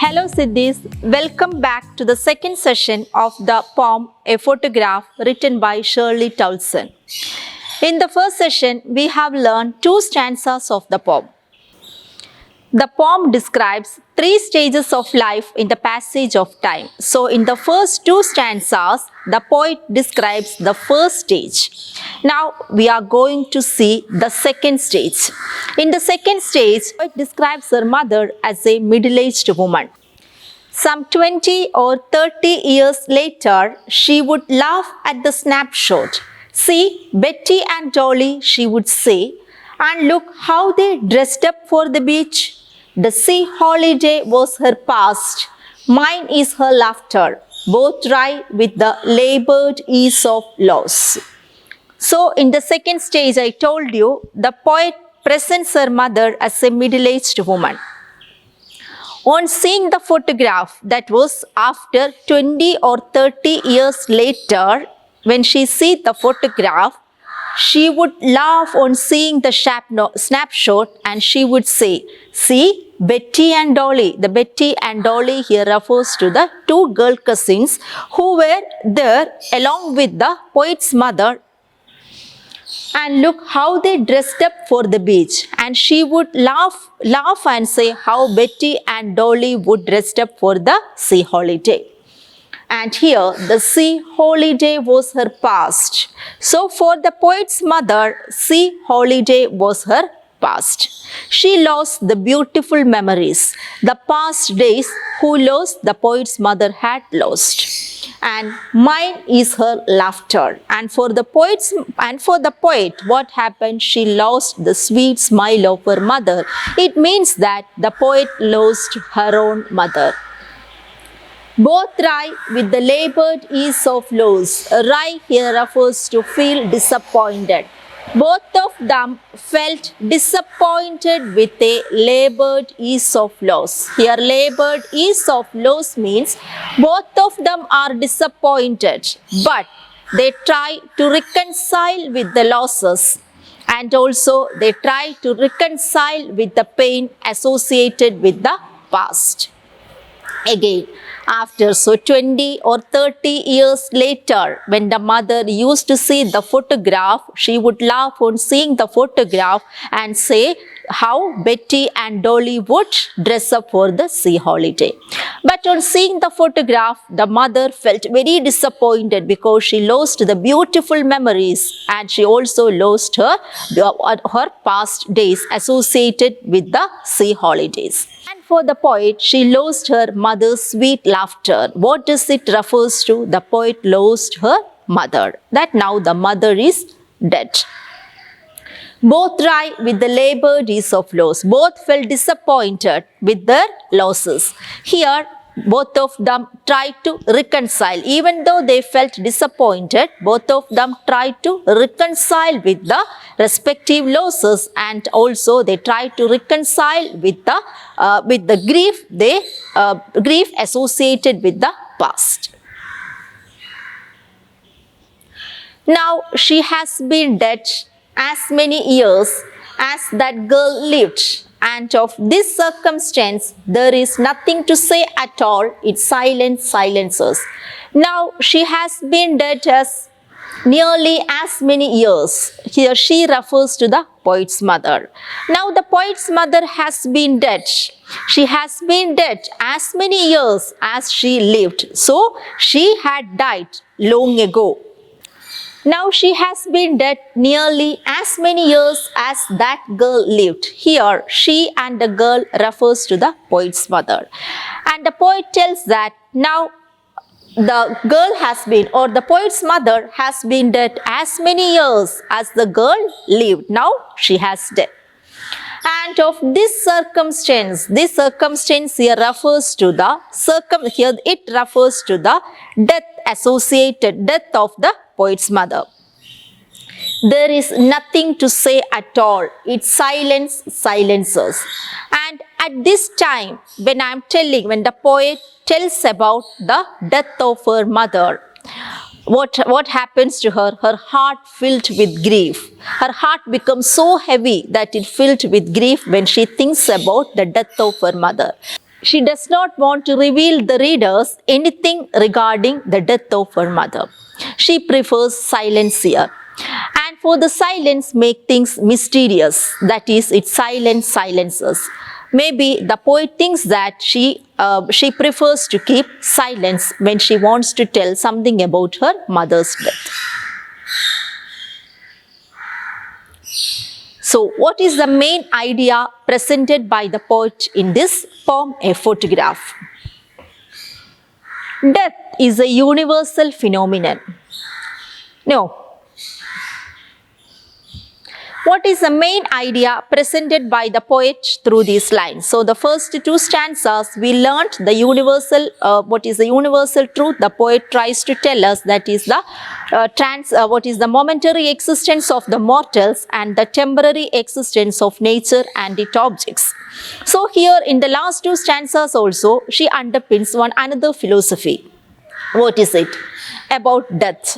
Hello Siddhis, welcome back to the second session of the poem A Photograph written by Shirley Towson. In the first session, we have learned two stanzas of the poem. The poem describes three stages of life in the passage of time. So, in the first two stanzas, the poet describes the first stage. Now, we are going to see the second stage. In the second stage, the poet describes her mother as a middle-aged woman. Some 20 or 30 years later, she would laugh at the snapshot. See, Betty and Dolly, she would say, and look how they dressed up for the beach. The sea holiday was her past, mine is her laughter, both dry with the labored ease of loss. So, in the second stage, I told you, the poet presents her mother as a middle-aged woman. On seeing the photograph, that was after 20 or 30 years later, when she sees the photograph, she would laugh on seeing the snapshot and she would say, see, Betty and Dolly. The Betty and Dolly here refers to the two girl cousins who were there along with the poet's mother. And look how they dressed up for the beach. And she would laugh and say how Betty and Dolly would dress up for the sea holiday. And here, the sea holiday was her past. So, for the poet's mother, sea holiday was her past. She lost the beautiful memories, the past days who lost the poet's mother had lost. And mine is her laughter. And for the poet, what happened? She lost the sweet smile of her mother. It means that the poet lost her own mother. Both Rai with the labored ease of loss. Rai here refers to feel disappointed. Both of them felt disappointed with a labored ease of loss. Here labored ease of loss means both of them are disappointed, but they try to reconcile with the losses and also they try to reconcile with the pain associated with the past. Again, after 20 or 30 years later, when the mother used to see the photograph, she would laugh on seeing the photograph and say how Betty and Dolly would dress up for the sea holiday. But on seeing the photograph, the mother felt very disappointed because she lost the beautiful memories and she also lost her past days associated with the sea holidays. And for the poet, she lost her mother's sweet laughter. What does it refers to? The poet lost her mother. That now the mother is dead. Both Rai with the labored ease of loss. Both felt disappointed with their losses. Here, both of them tried to reconcile. Even though they felt disappointed, both of them tried to reconcile with the respective losses and also they tried to reconcile with the grief associated with the past. Now she has been dead as many years as that girl lived. And of this circumstance, there is nothing to say at all. It's silences. Now, she has been dead as nearly as many years. Here she refers to the poet's mother. Now, the poet's mother has been dead. She has been dead as many years as she lived. So, she had died long ago. Now she has been dead nearly as many years as that girl lived. Here, she and the girl refers to the poet's mother. And the poet tells that now the girl has been, or the poet's mother has been dead as many years as the girl lived. Now she has died. And of this circumstance here refers to the death of the poet's mother. There is nothing to say at all. It's silences. And at this time, when the poet tells about the death of her mother, what happens to her? Her heart filled with grief. Her heart becomes so heavy that it filled with grief when she thinks about the death of her mother. She does not want to reveal the readers anything regarding the death of her mother. She prefers silence here. And for the silence make things mysterious, that is, it silences. Maybe the poet thinks that she prefers to keep silence when she wants to tell something about her mother's death. So, what is the main idea presented by the poet in this poem, A Photograph? Death is a universal phenomenon. No. What is the main idea presented by the poet through these lines? So, the first two stanzas we learnt the universal, what is the universal truth the poet tries to tell us, that is the what is the momentary existence of the mortals and the temporary existence of nature and its objects. So, here in the last two stanzas also she underpins one another philosophy. What is it? About death.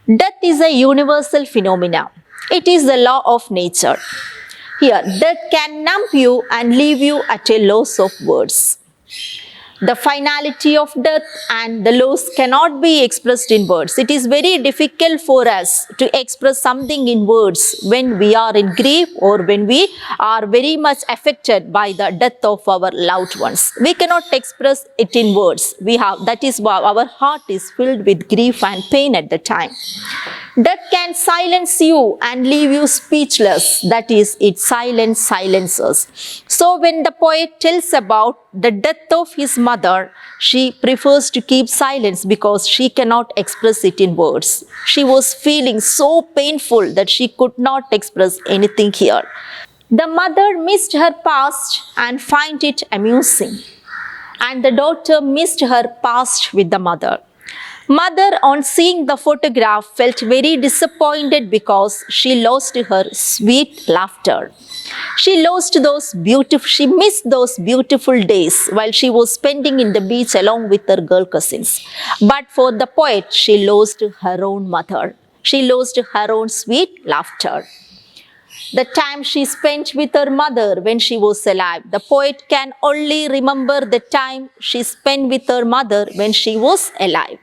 Death is a universal phenomenon. It is the law of nature. Here, death can numb you and leave you at a loss of words. The finality of death and the loss cannot be expressed in words. It is very difficult for us to express something in words when we are in grief or when we are very much affected by the death of our loved ones. We cannot express it in words. That is why our heart is filled with grief and pain at the time. Death can silence you and leave you speechless. That is, it silences. So when the poet tells about the death of his mother, she prefers to keep silence because she cannot express it in words. She was feeling so painful that she could not express anything here. The mother missed her past and find it amusing. And the daughter missed her past with the mother. Mother, on seeing the photograph, felt very disappointed because she lost her sweet laughter. She missed those beautiful days while she was spending in the beach along with her girl cousins. But for the poet, she lost her own mother. She lost her own sweet laughter. The time she spent with her mother when she was alive. The poet can only remember the time she spent with her mother when she was alive.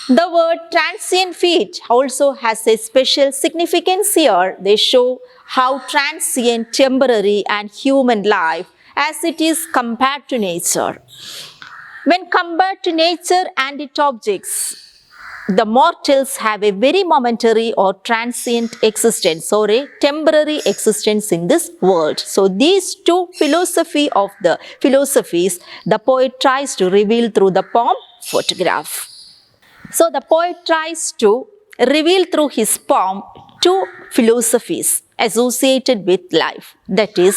The word transient feat also has a special significance here. They show how transient, temporary and human life as it is compared to nature. When compared to nature and its objects, the mortals have a very momentary or transient existence or a temporary existence in this world. So these two philosophies the poet tries to reveal through the poem Photograph. So the poet tries to reveal through his poem two philosophies associated with life. That is,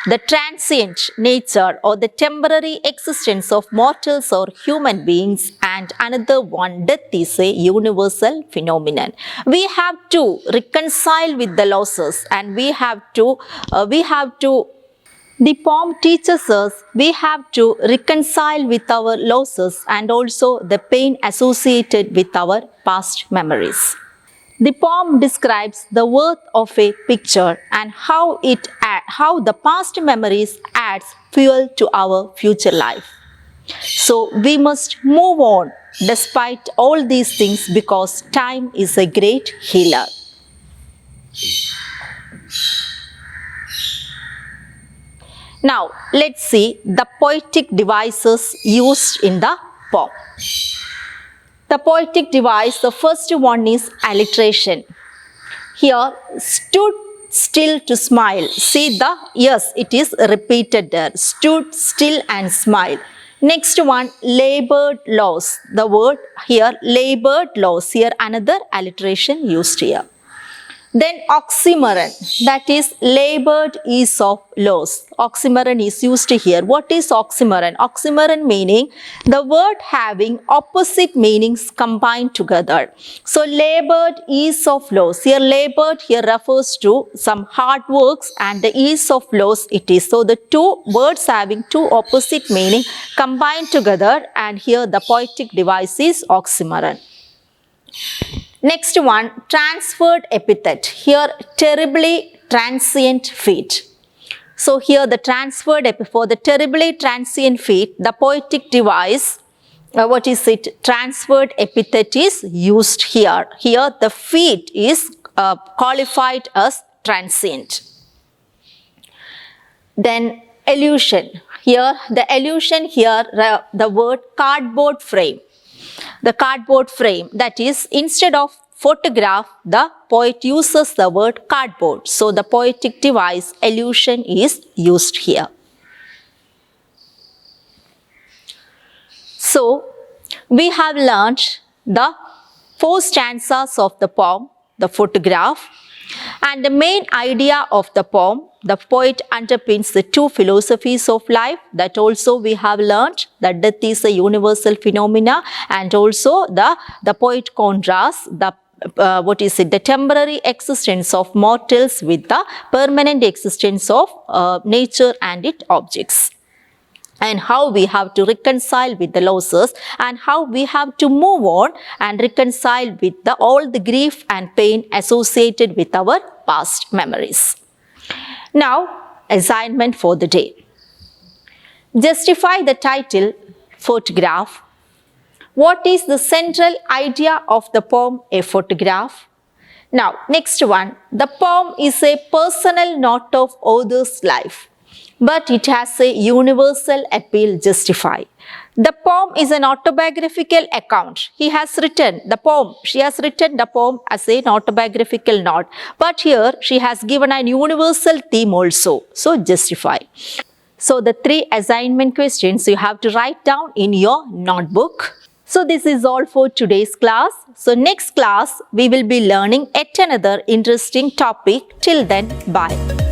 the transient nature or the temporary existence of mortals or human beings, and another one, death is a universal phenomenon. We have to reconcile with the losses, and the poem teaches us we have to reconcile with our losses and also the pain associated with our past memories. The poem describes the worth of a picture and how the past memories adds fuel to our future life. So we must move on despite all these things because time is a great healer. Now, let's see the poetic devices used in the poem. The poetic device, the first one is alliteration. Here, stood still to smile. See yes, it is repeated there. Stood still and smile. Next one, labored loss. The word here, labored loss. Here, another alliteration used here. Then oxymoron, that is labored ease of loss. Oxymoron is used here. What is oxymoron? Oxymoron meaning the word having opposite meanings combined together. So labored ease of loss. Here labored here refers to some hard works and the ease of loss it is. So the two words having two opposite meaning combined together, and here the poetic device is oxymoron. Next one, transferred epithet. Here, terribly transient feat. So here the transferred for the terribly transient feat, the poetic device, transferred epithet is used here. Here the feat is qualified as transient. Then allusion. Here the allusion here, the word cardboard frame. The cardboard frame, that is, instead of photograph, the poet uses the word cardboard. So the poetic device allusion is used here. So we have learnt the 4 stanzas of the poem, the photograph, and the main idea of the poem. The poet underpins the 2 philosophies of life, that also we have learnt that death is a universal phenomena, and also the poet contrasts the temporary existence of mortals with the permanent existence of nature and its objects, and how we have to reconcile with the losses, and how we have to move on and reconcile with all the grief and pain associated with our past memories. Now, assignment for the day. Justify the title, photograph. What is the central idea of the poem, A Photograph? Now, next one. The poem is a personal note of author's life, but it has a universal appeal. Justify. The poem is an autobiographical account. She has written the poem as an autobiographical note, but here she has given a universal theme also. So justify. So the 3 assignment questions you have to write down in your notebook. So this is all for today's class. So next class we will be learning yet another interesting topic. Till then, bye.